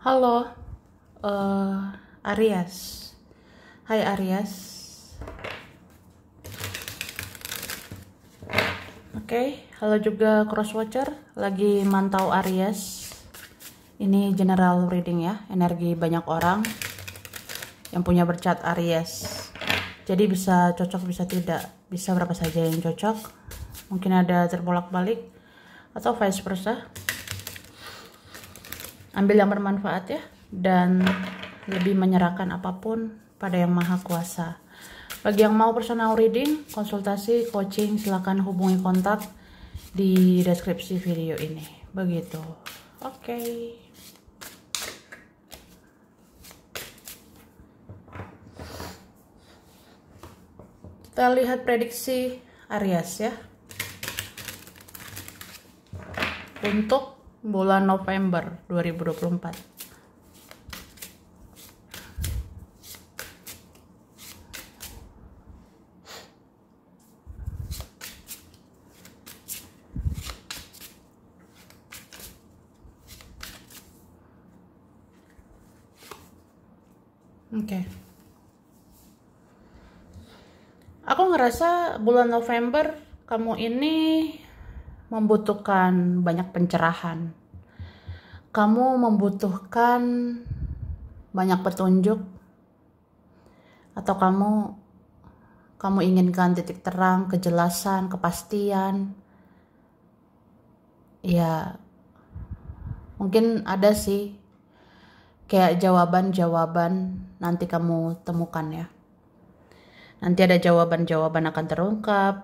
Halo, Aries. Hai Aries. Oke, halo juga Crosswatcher. Lagi mantau Aries. Ini general reading ya, energi banyak orang yang punya bercat Aries. Jadi bisa cocok, bisa tidak. Bisa berapa saja yang cocok. Mungkin ada terbolak-balik atau vice versa. Ambil yang bermanfaat ya, dan lebih menyerahkan apapun pada Yang Maha Kuasa. Bagi yang mau personal reading, konsultasi, coaching, silakan hubungi kontak di deskripsi video ini. Begitu. Oke. Kita lihat prediksi Aries ya. Untuk bulan November 2024. Oke. Aku ngerasa bulan November kamu ini membutuhkan banyak pencerahan. Kamu membutuhkan banyak petunjuk, atau kamu inginkan titik terang, kejelasan, kepastian. Ya, mungkin ada sih kayak jawaban-jawaban nanti kamu temukan ya. Nanti ada jawaban-jawaban akan terungkap,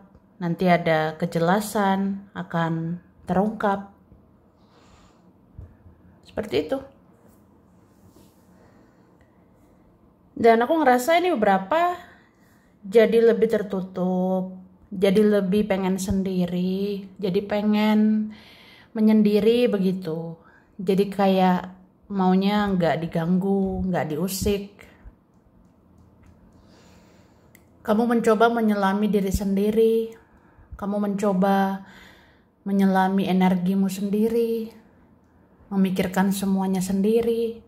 nanti ada kejelasan akan terungkap. Seperti itu. Dan aku ngerasa ini beberapa jadi lebih tertutup, jadi lebih pengen sendiri, jadi pengen menyendiri begitu. Jadi kayak maunya nggak diganggu, nggak diusik. Kamu mencoba menyelami diri sendiri, kamu mencoba menyelami energimu sendiri, memikirkan semuanya sendiri.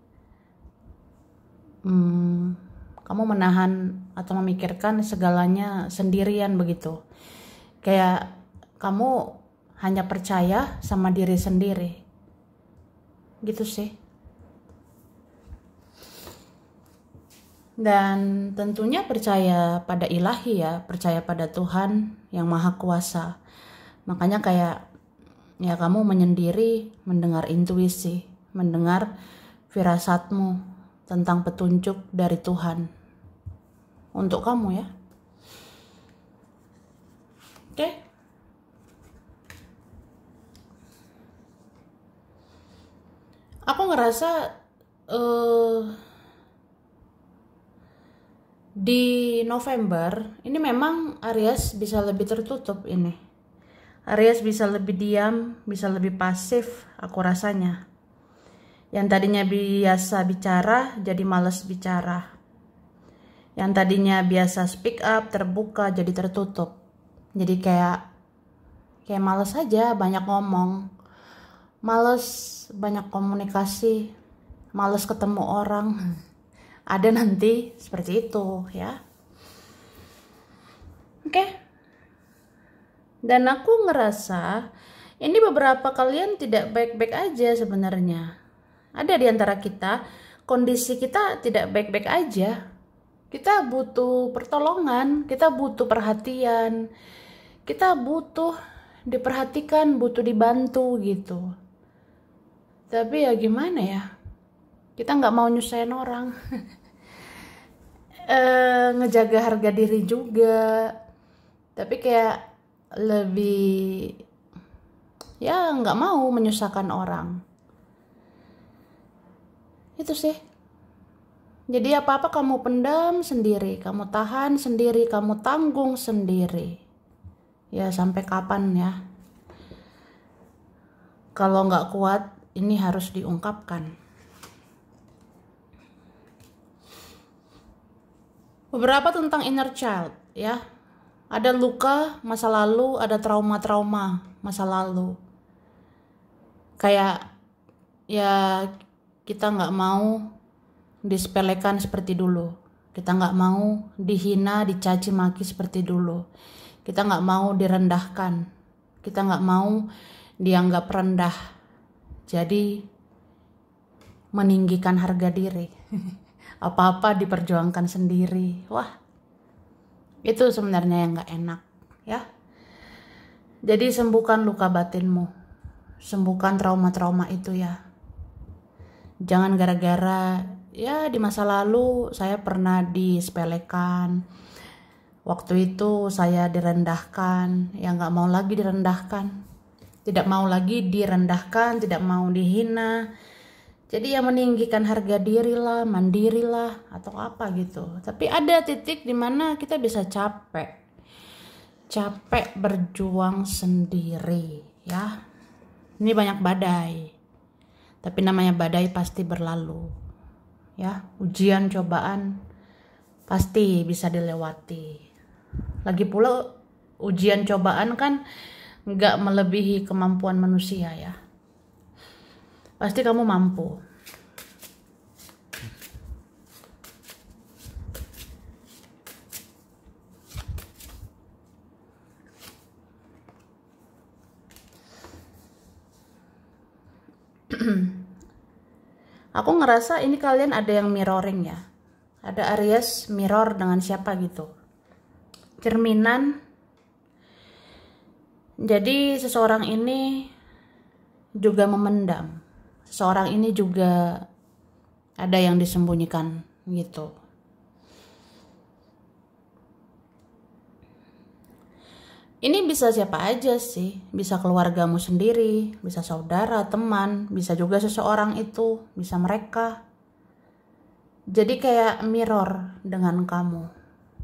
Kamu menahan atau memikirkan segalanya sendirian begitu. Kayak kamu hanya percaya sama diri sendiri. Gitu sih. Dan tentunya percaya pada ilahi ya, percaya pada Tuhan yang Maha Kuasa. Makanya kayak ya kamu menyendiri, mendengar intuisi, mendengar firasatmu tentang petunjuk dari Tuhan untuk kamu ya. Oke. Aku ngerasa di November ini memang Aries bisa lebih tertutup ini. Aries bisa lebih diam, bisa lebih pasif aku rasanya. Yang tadinya biasa bicara jadi malas bicara. Yang tadinya biasa speak up, terbuka jadi tertutup. Jadi kayak malas aja banyak ngomong. Malas banyak komunikasi. Malas ketemu orang. Ada nanti seperti itu ya. Oke. Dan aku ngerasa ini beberapa kalian tidak baik-baik aja sebenarnya. Ada di antara kita, kondisi kita tidak baik-baik aja. Kita butuh pertolongan, kita butuh perhatian, kita butuh diperhatikan, butuh dibantu gitu. Tapi ya gimana ya, kita nggak mau nyusahin orang. Ngejaga harga diri juga. Tapi kayak lebih ya nggak mau menyusahkan orang. Itu sih. Jadi apa-apa kamu pendam sendiri, kamu tahan sendiri, kamu tanggung sendiri. Ya sampai kapan ya? Kalau nggak kuat, ini harus diungkapkan. Beberapa tentang inner child ya. Ada luka masa lalu, ada trauma-trauma masa lalu. Kayak ya kita nggak mau disepelekan seperti dulu. Kita nggak mau dihina, dicaci maki seperti dulu. Kita nggak mau direndahkan. Kita nggak mau dianggap rendah. Jadi meninggikan harga diri. Apa-apa diperjuangkan sendiri. Wah, itu sebenarnya yang nggak enak, ya. Jadi sembuhkan luka batinmu. Sembuhkan trauma-trauma itu ya. Jangan gara-gara ya di masa lalu saya pernah disepelekan. Waktu itu saya direndahkan. Ya nggak mau lagi direndahkan. Tidak mau lagi direndahkan, tidak mau dihina. Jadi ya meninggikan harga diri lah, mandiri lah, atau apa gitu. Tapi ada titik dimana kita bisa capek. Capek berjuang sendiri ya. Ini banyak badai. Tapi namanya badai pasti berlalu. Ya, ujian cobaan pasti bisa dilewati. Lagi pula ujian cobaan kan nggak melebihi kemampuan manusia ya. Pasti kamu mampu. Aku ngerasa ini kalian ada yang mirroring ya. Ada Aries mirror dengan siapa gitu. Cerminan. Jadi seseorang ini juga memendam. Seseorang ini juga ada yang disembunyikan gitu. Ini bisa siapa aja sih, bisa keluargamu sendiri, bisa saudara, teman, bisa juga seseorang itu, bisa mereka. Jadi kayak mirror dengan kamu.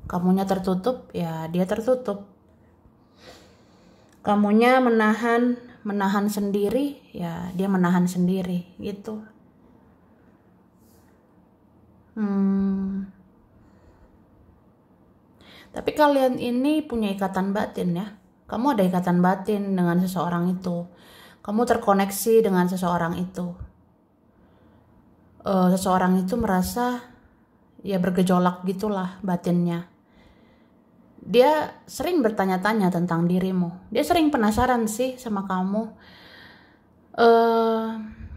Kamunya tertutup, ya dia tertutup. Kamunya menahan sendiri, ya dia menahan sendiri, gitu. Tapi kalian ini punya ikatan batin ya. Kamu ada ikatan batin dengan seseorang itu. Kamu terkoneksi dengan seseorang itu. Seseorang itu merasa ya bergejolak gitulah batinnya. Dia sering bertanya-tanya tentang dirimu. Dia sering penasaran sih sama kamu.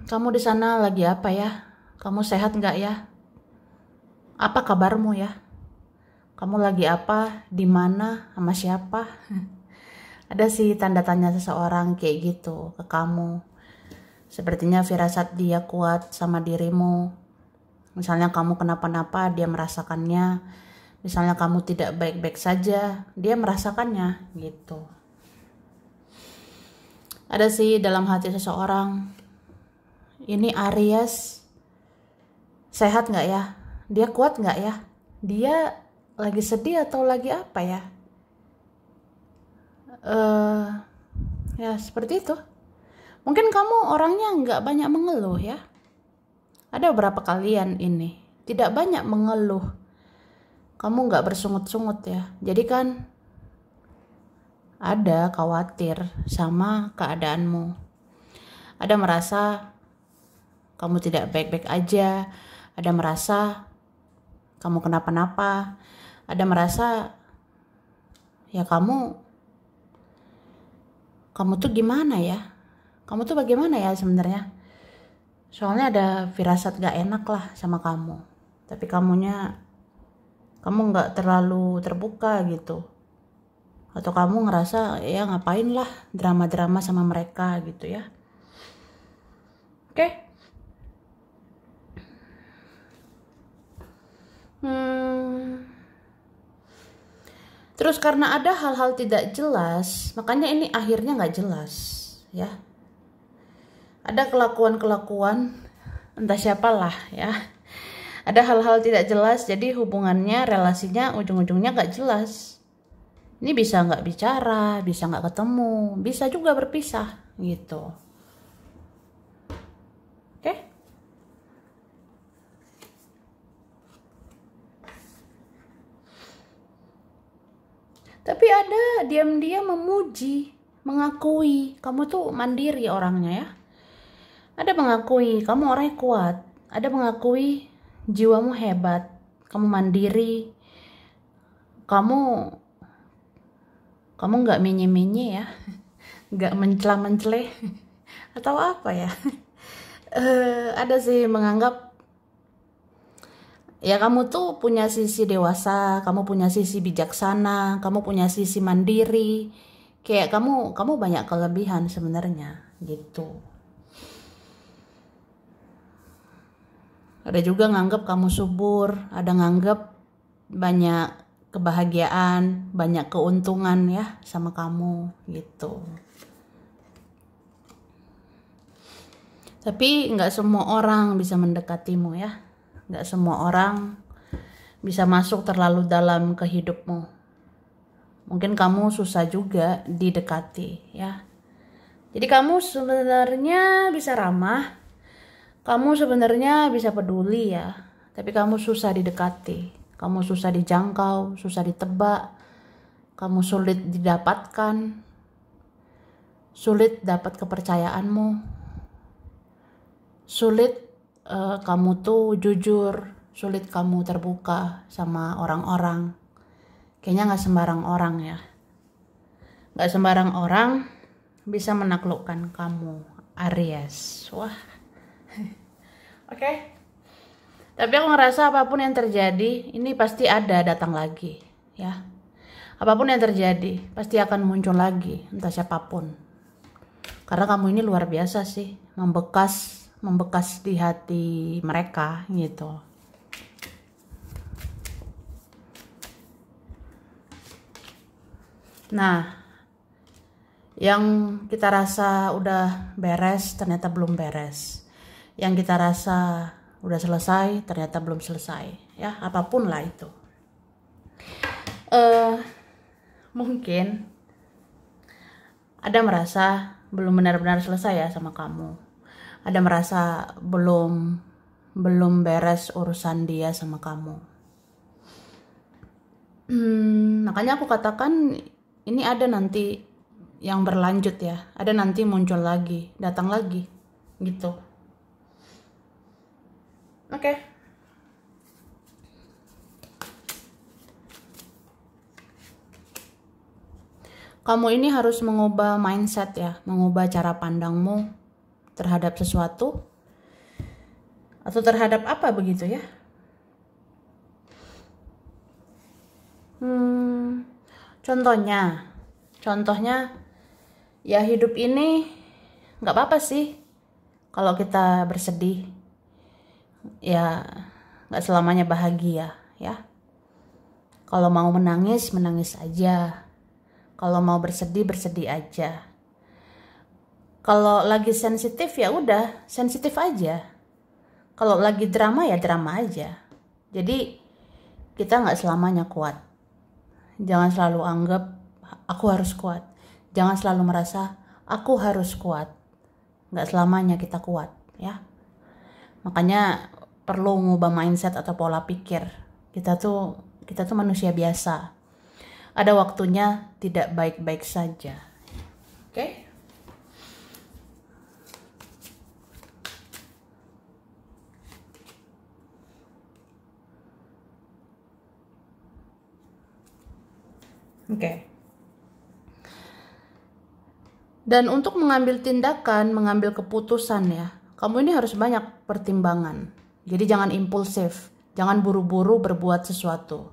Kamu di sana lagi apa ya? Kamu sehat nggak ya? Apa kabarmu ya? Kamu lagi apa? Di mana? Sama siapa? Ada sih tanda tanya seseorang kayak gitu ke kamu. Sepertinya firasat dia kuat sama dirimu. Misalnya kamu kenapa-napa, dia merasakannya. Misalnya kamu tidak baik-baik saja, dia merasakannya gitu. Ada sih dalam hati seseorang. Ini Aries sehat nggak ya? Dia kuat nggak ya? Dia lagi sedih atau lagi apa ya? Ya seperti itu. Mungkin kamu orangnya nggak banyak mengeluh ya. Ada beberapa kalian ini tidak banyak mengeluh. Kamu nggak bersungut-sungut ya. Jadi kan ada khawatir sama keadaanmu. Ada merasa kamu tidak baik-baik aja. Ada merasa kamu kenapa-napa. Ada merasa ya kamu tuh gimana ya? Kamu tuh bagaimana ya sebenarnya? Soalnya ada firasat gak enak lah sama kamu. Tapi kamu nggak terlalu terbuka gitu. Atau kamu ngerasa ya ngapain lah drama-drama sama mereka gitu ya. Oke? Terus karena ada hal-hal tidak jelas, makanya ini akhirnya nggak jelas, ya. Ada kelakuan-kelakuan, entah siapalah, ya. Ada hal-hal tidak jelas, jadi hubungannya, relasinya ujung-ujungnya nggak jelas. Ini bisa nggak bicara, bisa nggak ketemu, bisa juga berpisah, gitu. Oke? Tapi ada diam-diam memuji, mengakui kamu tuh mandiri orangnya ya. Ada mengakui kamu orangnya kuat, ada mengakui jiwamu hebat, kamu mandiri, kamu nggak menye-menye ya, nggak mencela-mencele atau apa ya. Ada sih menganggap ya kamu tuh punya sisi dewasa, kamu punya sisi bijaksana, kamu punya sisi mandiri, kayak kamu banyak kelebihan sebenarnya gitu. Ada juga nganggap kamu subur, ada nganggap banyak kebahagiaan, banyak keuntungan ya sama kamu gitu. Tapi nggak semua orang bisa mendekatimu ya, nggak semua orang bisa masuk terlalu dalam ke hidupmu. Mungkin kamu susah juga didekati ya. Jadi kamu sebenarnya bisa ramah, kamu sebenarnya bisa peduli ya, tapi kamu susah didekati, kamu susah dijangkau, susah ditebak, kamu sulit didapatkan, sulit dapat kepercayaanmu, sulit kamu tuh jujur, sulit kamu terbuka sama orang-orang. Kayaknya gak sembarang orang ya, gak sembarang orang bisa menaklukkan kamu, Aries. Wah. Oke. Tapi aku ngerasa apapun yang terjadi, ini pasti ada datang lagi, ya. Apapun yang terjadi, pasti akan muncul lagi, entah siapapun. Karena kamu ini luar biasa sih, membekas di hati mereka gitu. Nah, yang kita rasa udah beres ternyata belum beres. Yang kita rasa udah selesai ternyata belum selesai. Ya, apapun lah itu. Mungkin ada merasa belum benar-benar selesai ya sama kamu. Ada merasa belum beres urusan dia sama kamu. Makanya aku katakan ini ada nanti yang berlanjut ya, ada nanti muncul lagi, datang lagi, gitu. Oke. Kamu ini harus mengubah mindset ya, mengubah cara pandangmu terhadap sesuatu atau terhadap apa begitu ya. Contohnya ya hidup ini nggak apa-apa sih kalau kita bersedih, ya nggak selamanya bahagia ya. Kalau mau menangis aja, kalau mau bersedih aja. Kalau lagi sensitif ya udah sensitif aja, kalau lagi drama ya drama aja. Jadi kita nggak selamanya kuat. Jangan selalu anggap aku harus kuat. Jangan selalu merasa aku harus kuat. Nggak selamanya kita kuat ya. Makanya perlu ngubah mindset atau pola pikir. Kita tuh manusia biasa. Ada waktunya tidak baik-baik saja. Oke? Oke. Dan untuk mengambil tindakan, mengambil keputusan ya, kamu ini harus banyak pertimbangan. Jadi jangan impulsif, jangan buru-buru berbuat sesuatu.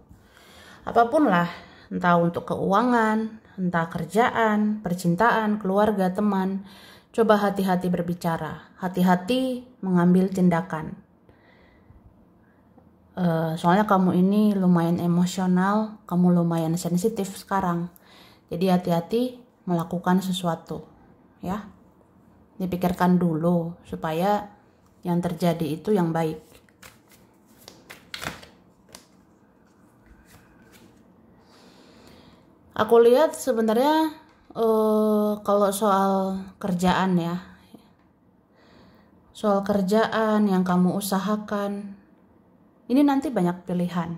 Apapun lah, entah untuk keuangan, entah kerjaan, percintaan, keluarga, teman, coba hati-hati berbicara, hati-hati mengambil tindakan. Soalnya kamu ini lumayan emosional, kamu lumayan sensitif sekarang. Jadi hati-hati melakukan sesuatu, ya. Dipikirkan dulu supaya yang terjadi itu yang baik. Aku lihat sebenarnya kalau soal kerjaan ya, soal kerjaan yang kamu usahakan, ini nanti banyak pilihan.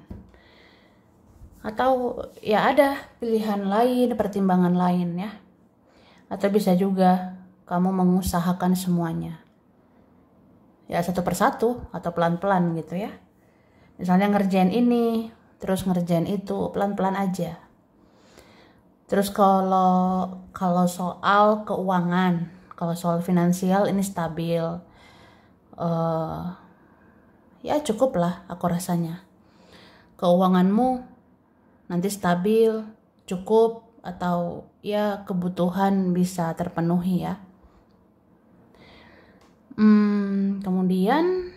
Atau ya ada pilihan lain, pertimbangan lain ya. Atau bisa juga kamu mengusahakan semuanya. ya satu persatu atau pelan-pelan gitu ya. Misalnya ngerjain ini, terus ngerjain itu, pelan-pelan aja. Terus kalau soal keuangan, kalau soal finansial ini stabil, ya cukup lah aku rasanya. Keuanganmu nanti stabil, cukup, atau ya kebutuhan bisa terpenuhi ya. Kemudian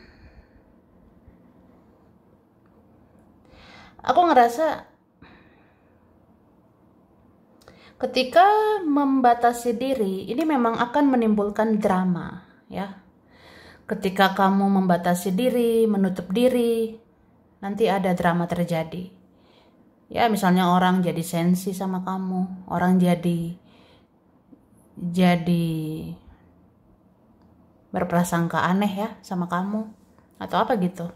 aku ngerasa ketika membatasi diri ini memang akan menimbulkan drama ya. Ketika kamu membatasi diri, menutup diri, nanti ada drama terjadi. Ya misalnya orang jadi sensi sama kamu, orang jadi berprasangka aneh ya sama kamu atau apa gitu.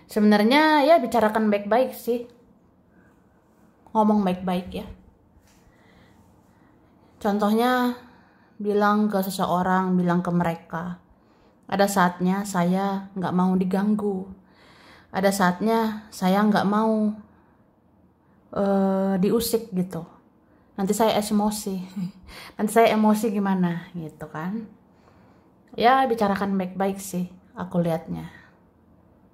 Sebenarnya ya bicarakan baik-baik sih, ngomong baik-baik ya. Contohnya bilang ke seseorang, bilang ke mereka, ada saatnya saya nggak mau diganggu, ada saatnya saya nggak mau diusik gitu, nanti saya emosi, nanti saya emosi gimana gitu kan. Ya bicarakan baik-baik sih aku lihatnya.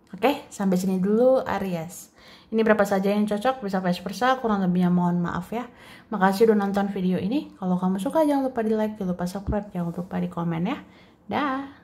Oke, sampai sini dulu Aries. Ini berapa saja yang cocok, bisa vice versa, kurang lebihnya mohon maaf ya. Makasih udah nonton video ini. Kalau kamu suka jangan lupa di like, jangan lupa subscribe, jangan lupa di komen ya. Dah.